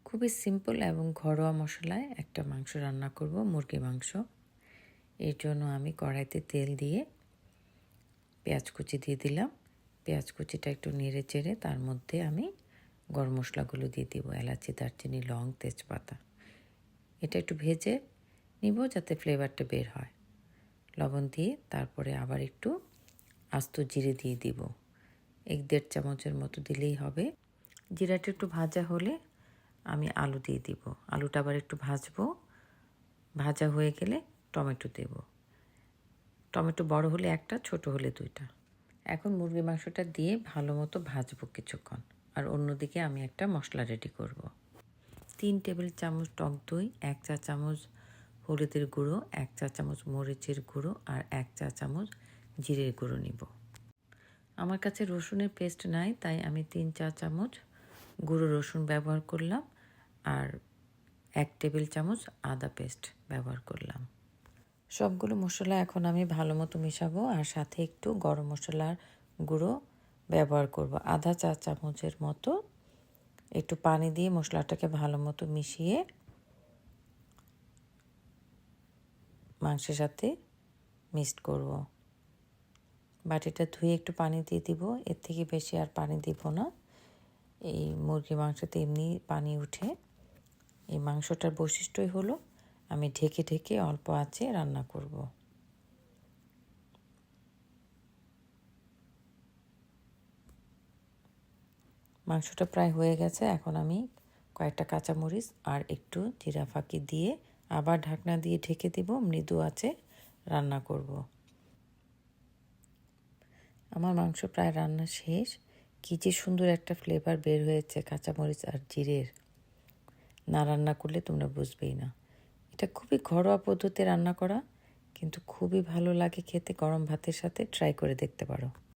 খুবই সিম্পল এবং ঘরোয়া মশলায় একটা মাংস রান্না করব, মুরগি মাংস। এর জন্য আমি কড়াইতে তেল দিয়ে পেঁয়াজ কুচি দিয়ে দিলাম। পেঁয়াজ কুচিটা একটু নেড়ে চেড়ে তার মধ্যে আমি গরম মশলাগুলো দিয়ে দিব, এলাচি, দারচিনি, লং, তেজপাতা। এটা একটু ভেজে নিব যাতে ফ্লেভারটা বের হয়। লবণ দিয়ে তারপরে আবার একটু আস্ত জিরে দিয়ে দিব, 1-1.5 চামচের মতো দিলেই হবে। জিরাটা একটু ভাজা হলে আমি আলু দিয়ে দিব। আলুটা আবার একটু ভাজবো, ভাজা হয়ে গেলে টমেটো দেব। টমেটো বড় হলে একটা, ছোট হলে 2টা। এখন মুরগি মাংসটা দিয়ে ভালো মতো ভাজবো কিছুক্ষণ। আর অন্যদিকে আমি একটা মশলা রেডি করব। 3 টেবিল চামচ টক দই, 1 চা চামচ হলুদের গুঁড়ো, 1 চা চামচ মরিচের গুঁড়ো আর 1 চা চামচ জিরের গুঁড়ো নিব। আমার কাছে রসুনের পেস্ট নাই, তাই আমি 3 চা চামচ গুঁড়ো রসুন ব্যবহার করলাম আর 1 টেবিল চামচ আদা পেস্ট ব্যবহার করলাম। সবগুলো মশলা এখন আমি ভালো মতো মেশাবো আর সাথে একটু গরম মশলার গুঁড়ো ব্যবহার করব, আধা চা চামচের মতো। একটু পানি দিয়ে মশলাটাকে ভালো মতো মিশিয়ে মাংসের সাথে মিক্সড করব। বাটিটা ধুয়ে একটু পানি দিয়ে দিব, এর থেকে বেশি আর পানি দিব না। এই মুরগি মাংসতে এমনি পানি উঠে। এই মাংসটার বৈশিষ্ট্যই হলো আমি ঢেকে ঢেকে অল্প আঁচে রান্না করব। মাংসটা প্রায় হয়ে গেছে। এখন আমি কয়েকটা কাঁচামরিচ আর একটু জিরা ফাঁকি দিয়ে আবার ঢাকনা দিয়ে ঢেকে দিব, মৃদু আঁচে রান্না করব। আমার মাংস প্রায় রান্না শেষ। কী যে সুন্দর একটা ফ্লেভার বের হয়েছে কাঁচামরিচ আর জিরের। না রান্না করলে তোমরা বুঝবেই না। এটা খুবই ঘরোয়া পদ্ধতিতে রান্না করা, কিন্তু খুবই ভালো লাগে খেতে। গরম ভাতের সাথে ট্রাই করে দেখতে পারো।